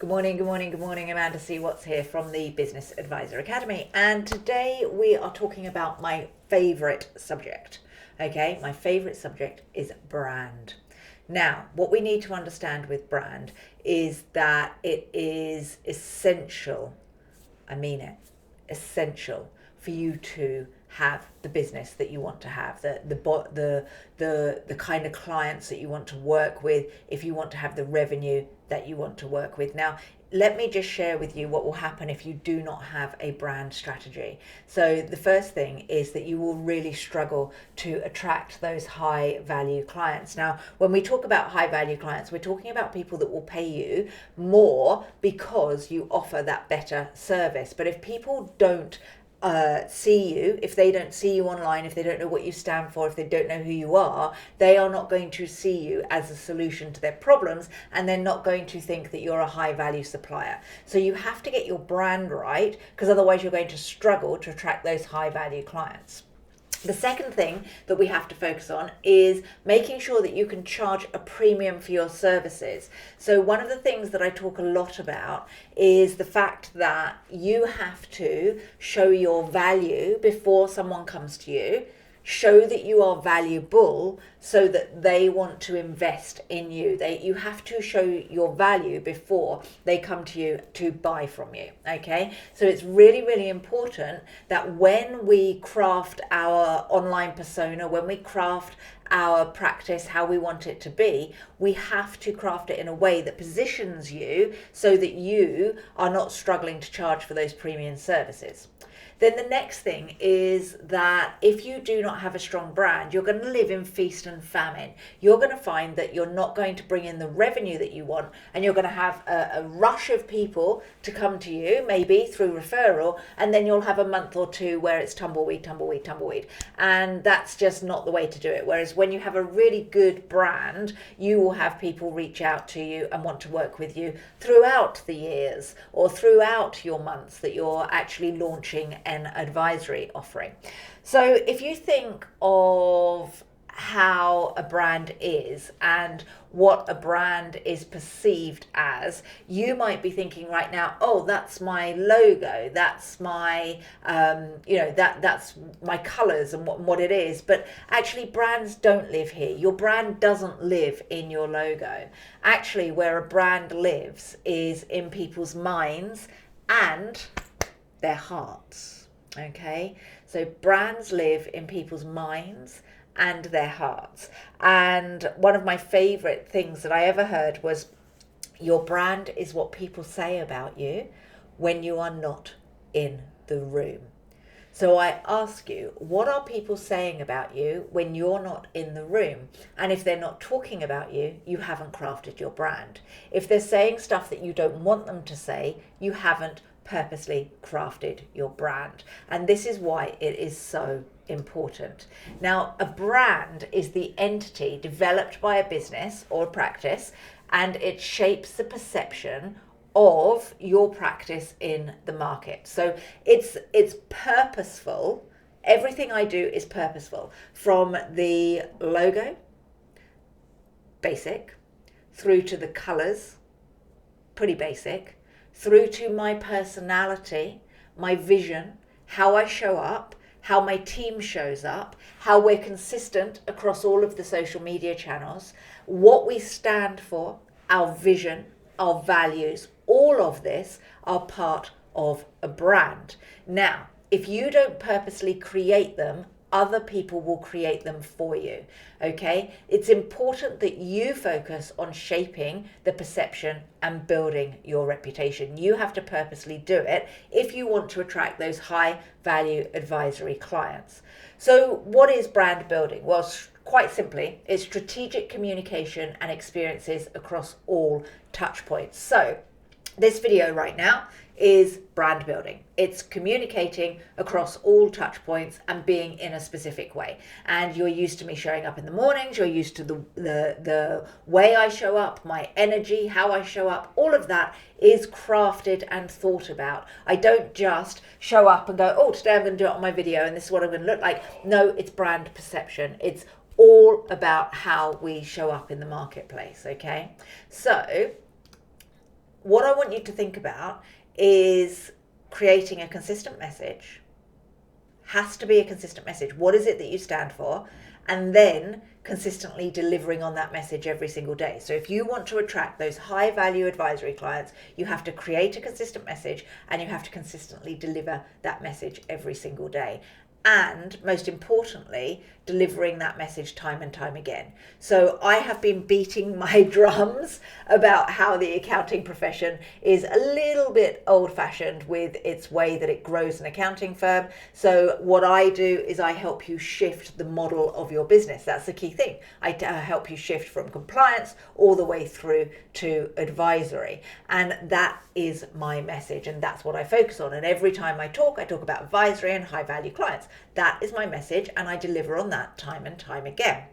Good morning, good morning, good morning. Amanda C. Watts here from the Business Advisor Academy. And today we are talking about my favorite subject. Okay, my favorite subject is brand. Now, what we need to understand with brand is that it is essential, I mean it, essential for you to have the business that you want to have, the kind of clients that you want to work with, if you want to have the revenue that you want to work with. Now, let me just share with you what will happen if you do not have a brand strategy. So the first thing is that you will really struggle to attract those high value clients. Now, when we talk about high value clients, we're talking about people that will pay you more because you offer that better service. But if people don't see you, if they don't see you online, if they don't know what you stand for, if they don't know who you are, they are not going to see you as a solution to their problems, and they're not going to think that you're a high value supplier. So you have to get your brand right, because otherwise you're going to struggle to attract those high value clients. The second thing that we have to focus on is making sure that you can charge a premium for your services. So one of the things that I talk a lot about is the fact that you have to show your value before someone comes to you. Show that you are valuable so that they want to invest in you. You have to show your value before they come to you to buy from you. Okay, so it's really, really important that when we craft our online persona, when we craft our practice, how we want it to be, we have to craft it in a way that positions you so that you are not struggling to charge for those premium services. Then the next thing is that if you do not have a strong brand, you're going to live in feast and famine. You're going to find that you're not going to bring in the revenue that you want, and you're going to have a rush of people to come to you, maybe through referral, and then you'll have a month or two where it's tumbleweed, tumbleweed, tumbleweed. And that's just not the way to do it. Whereas when you have a really good brand, you will have people reach out to you and want to work with you throughout the years or throughout your months that you're actually launching an advisory offering. So if you think of how a brand is and what a brand is perceived as, you might be thinking right now, oh, that's my logo, that's my that's my colors and what it is. But actually brands don't live here. Your brand doesn't live in your logo. Actually, where a brand lives is in people's minds and their hearts. Okay, so brands live in people's minds and their hearts. And one of my favorite things that I ever heard was, your brand is what people say about you when you are not in the room. So I ask you, what are people saying about you when you're not in the room? And if they're not talking about you, you haven't crafted your brand. If they're saying stuff that you don't want them to say, you haven't purposely crafted your brand. And this is why it is so important. Now, a brand is the entity developed by a business or a practice, and it shapes the perception of your practice in the market. So it's purposeful. Everything I do is purposeful, from the logo, basic, through to the colors, pretty basic, through to my personality, my vision, how I show up, how my team shows up, how we're consistent across all of the social media channels, what we stand for, our vision, our values, all of this are part of a brand. Now, if you don't purposely create them, other people will create them for you. Okay, it's important that you focus on shaping the perception and building your reputation. You have to purposely do it if you want to attract those high value advisory clients. So what is brand building? Well, quite simply, it's strategic communication and experiences across all touch points. So this video right now is brand building. It's communicating across all touch points and being in a specific way. And you're used to me showing up in the mornings, you're used to the way I show up, my energy, how I show up, all of that is crafted and thought about. I don't just show up and go, oh, today I'm going to do it on my video and this is what I'm going to look like. No, it's brand perception. It's all about how we show up in the marketplace, okay? So what I want you to think about is creating a consistent message. Has to be a consistent message. What is it that you stand for? And then consistently delivering on that message every single day. So if you want to attract those high value advisory clients, you have to create a consistent message and you have to consistently deliver that message every single day. And most importantly, delivering that message time and time again. So I have been beating my drums about how the accounting profession is a little bit old-fashioned with its way that it grows an accounting firm. So what I do is I help you shift the model of your business. That's the key thing. I help you shift from compliance all the way through to advisory. And that is my message, and that's what I focus on. And every time I talk about advisory and high value clients. That is my message, and I deliver on that time and time again.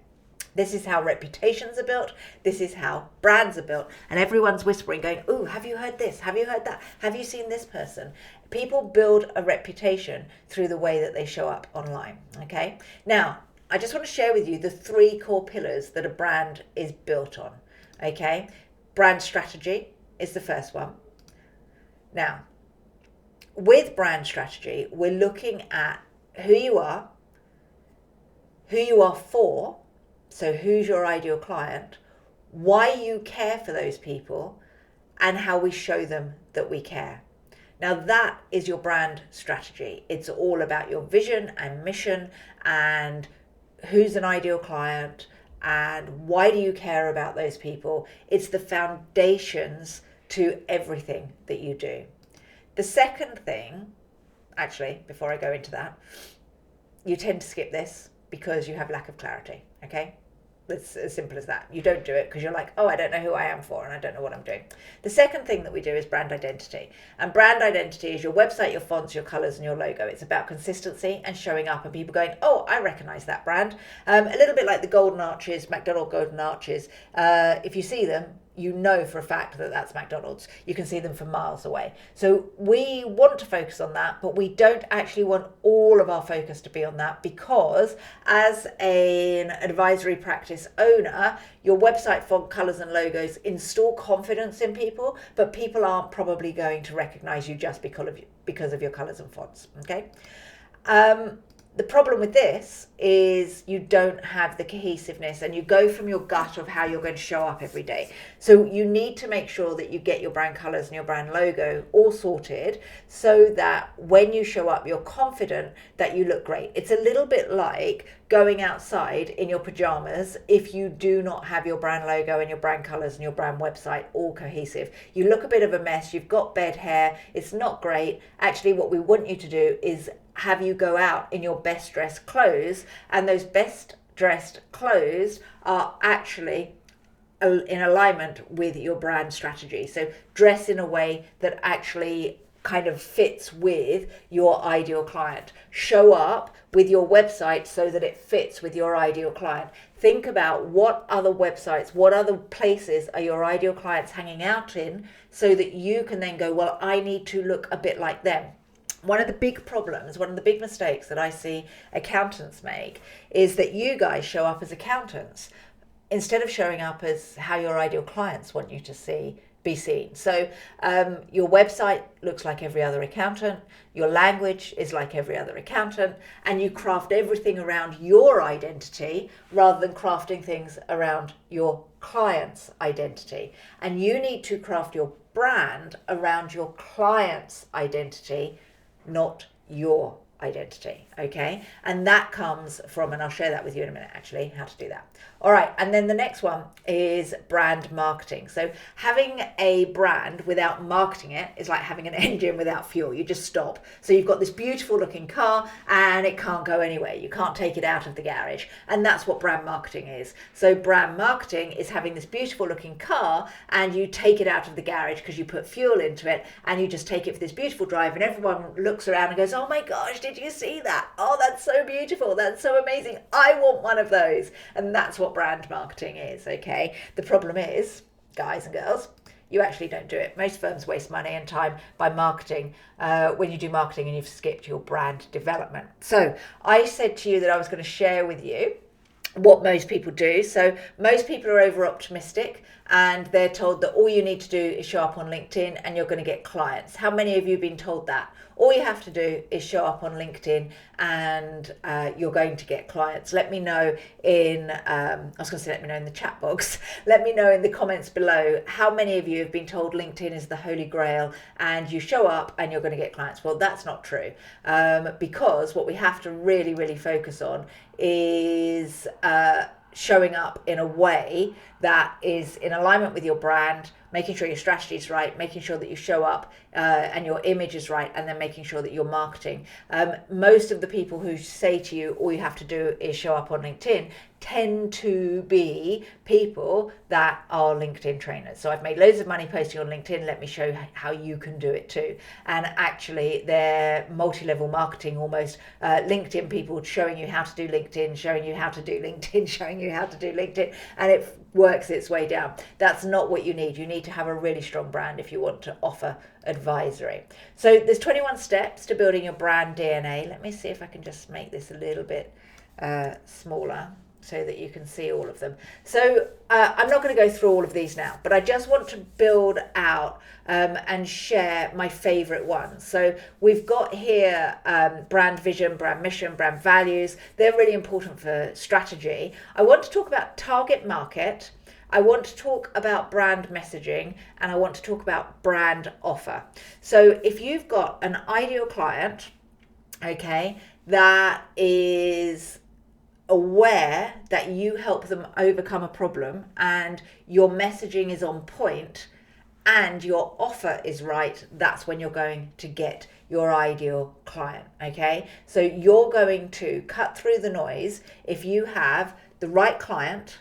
This is how reputations are built. This is how brands are built. And everyone's whispering, going, "Ooh, have you heard this? Have you heard that? Have you seen this person?" People build a reputation through the way that they show up online. Okay. Now, I just want to share with you the 3 core pillars that a brand is built on. Okay. Brand strategy is the first one. Now, with brand strategy, we're looking at who you are for, so who's your ideal client, why you care for those people, and how we show them that we care. Now that is your brand strategy. It's all about your vision and mission and who's an ideal client and why do you care about those people. It's the foundations to everything that you do. The second thing, actually, before I go into that, you tend to skip this because you have lack of clarity, okay? It's as simple as that. You don't do it because you're like, oh, I don't know who I am for and I don't know what I'm doing. The second thing that we do is brand identity. And brand identity is your website, your fonts, your colors, and your logo. It's about consistency and showing up and people going, oh, I recognize that brand. A little bit like the golden arches, McDonald's golden arches. If you see them, you know for a fact that that's McDonald's. You can see them from miles away. So we want to focus on that, but we don't actually want all of our focus to be on that because as an advisory practice owner, your website, font, colors and logos install confidence in people, but people aren't probably going to recognize you just because of your colors and fonts, okay? The problem with this is you don't have the cohesiveness and you go from your gut of how you're going to show up every day. So you need to make sure that you get your brand colors and your brand logo all sorted so that when you show up, you're confident that you look great. It's a little bit like going outside in your pajamas if you do not have your brand logo and your brand colors and your brand website all cohesive. You look a bit of a mess, you've got bed hair, it's not great. Actually, what we want you to do is have you go out in your best dressed clothes, and those best dressed clothes are actually in alignment with your brand strategy. So dress in a way that actually kind of fits with your ideal client. Show up with your website so that it fits with your ideal client. Think about what other websites, what other places are your ideal clients hanging out in so that you can then go, well, I need to look a bit like them. One of the big problems, one of the big mistakes that I see accountants make is that you guys show up as accountants instead of showing up as how your ideal clients want you to be seen. So your website looks like every other accountant, your language is like every other accountant, and you craft everything around your identity rather than crafting things around your client's identity. And you need to craft your brand around your client's identity, not your identity, okay? And that comes from, and I'll share that with you in a minute actually, how to do that. All right, and then the next one is brand marketing. So having a brand without marketing it is like having an engine without fuel. You just stop. So you've got this beautiful looking car and it can't go anywhere. You can't take it out of the garage. And that's what brand marketing is. So brand marketing is having this beautiful looking car and you take it out of the garage because you put fuel into it and you just take it for this beautiful drive and everyone looks around and goes, oh my gosh, did you see that? Oh, that's so beautiful. That's so amazing. I want one of those. And that's what brand marketing is, okay? The problem is, guys and girls, you actually don't do it. Most firms waste money and time by marketing when you do marketing and you've skipped your brand development. So I said to you that I was going to share with you what most people do. So most people are over optimistic and they're told that all you need to do is show up on LinkedIn and you're going to get clients. How many of you have been told that? All you have to do is show up on LinkedIn and you're going to get clients. Let me know in, let me know in the chat box. Let me know in the comments below how many of you have been told LinkedIn is the holy grail and you show up and you're going to get clients. Well, that's not true, because what we have to really, really focus on is showing up in a way that is in alignment with your brand, making sure your strategy is right, making sure that you show up and your image is right, and then making sure that you're marketing. Most of the people who say to you, all you have to do is show up on LinkedIn, tend to be people that are LinkedIn trainers. So I've made loads of money posting on LinkedIn. Let me show you how you can do it too. And actually they're multi-level marketing almost. LinkedIn people showing you how to do LinkedIn, showing you how to do LinkedIn, showing you how to do LinkedIn, and it works its way down. That's not what you need. You need to have a really strong brand if you want to offer advisory. So there's 21 steps to building your brand DNA. Let me see if I can just make this a little bit smaller so that you can see all of them. So I'm not going to go through all of these now, but I just want to build out and share my favorite ones. So we've got here brand vision, brand mission, brand values. They're really important for strategy. I want to talk about target market. I want to talk about brand messaging, and I want to talk about brand offer. So if you've got an ideal client, okay, that is aware that you help them overcome a problem and your messaging is on point and your offer is right, that's when you're going to get your ideal client. Okay, so you're going to cut through the noise if you have the right client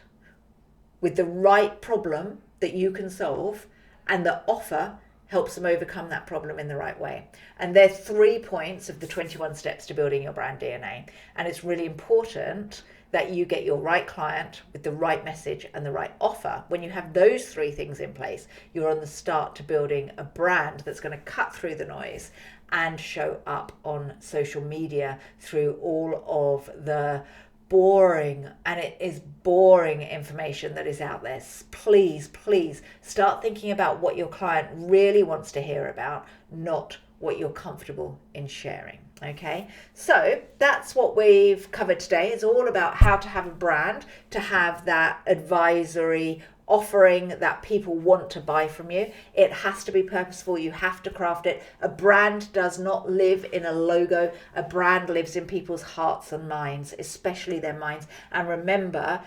with the right problem that you can solve, and the offer helps them overcome that problem in the right way. And they're 3 points of the 21 steps to building your brand DNA. And it's really important that you get your right client with the right message and the right offer. When you have those 3 things in place, you're on the start to building a brand that's going to cut through the noise and show up on social media through all of the boring, and it is boring information that is out there. Please start thinking about what your client really wants to hear about, not what you're comfortable in sharing. Okay, so that's what we've covered today. It's all about how to have a brand, to have that advisory offering that people want to buy from you. It has to be purposeful. You have to craft it. A brand does not live in a logo. A brand lives in people's hearts and minds, especially their minds. And remember,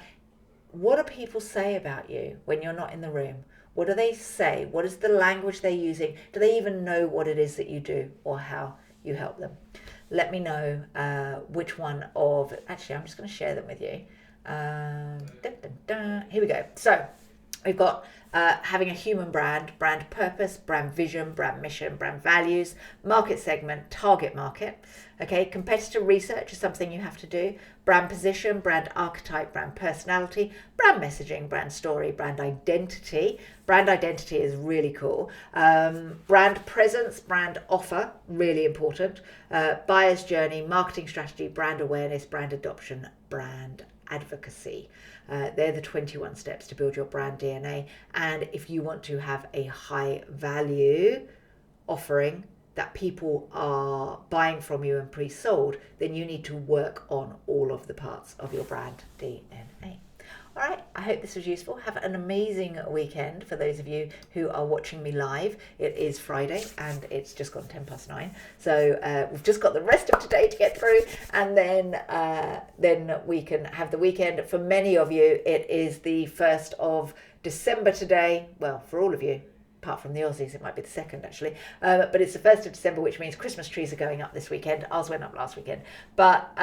what do people say about you when you're not in the room? What do they say? What is the language they're using? Do they even know what it is that you do or how you help them? Let me know which one of, actually, I'm just going to share them with you. Here we go. So we've got having a human brand, brand purpose, brand vision, brand mission, brand values, market segment, target market. Okay, competitor research is something you have to do. Brand position, brand archetype, brand personality, brand messaging, brand story, brand identity. Brand identity is really cool. Brand presence, brand offer, really important. Buyer's journey, marketing strategy, brand awareness, brand adoption, brand advocacy. They're the 21 steps to build your brand DNA. And if you want to have a high value offering that people are buying from you and pre-sold, then you need to work on all of the parts of your brand DNA. All right, I hope this was useful. Have an amazing weekend for those of you who are watching me live. It is Friday and it's just gone 9:10. So we've just got the rest of today to get through, and then we can have the weekend. For many of you, it is the 1st of December today. Well, for all of you, apart from the Aussies, it might be the 2nd actually. But it's the 1st of December, which means Christmas trees are going up this weekend. Ours went up last weekend. But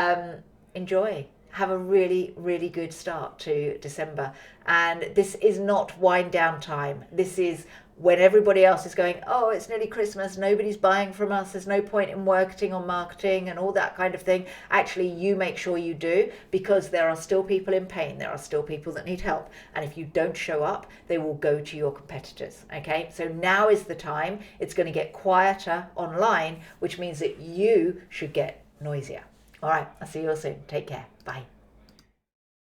enjoy. Have a really, really good start to December. And this is not wind down time. This is when everybody else is going, oh, it's nearly Christmas, nobody's buying from us, there's no point in working on marketing and all that kind of thing. Actually, you make sure you do, because there are still people in pain. There are still people that need help. And if you don't show up, they will go to your competitors. Okay, so now is the time. It's going to get quieter online, which means that you should get noisier. All right, I'll see you all soon. Take care. Bye.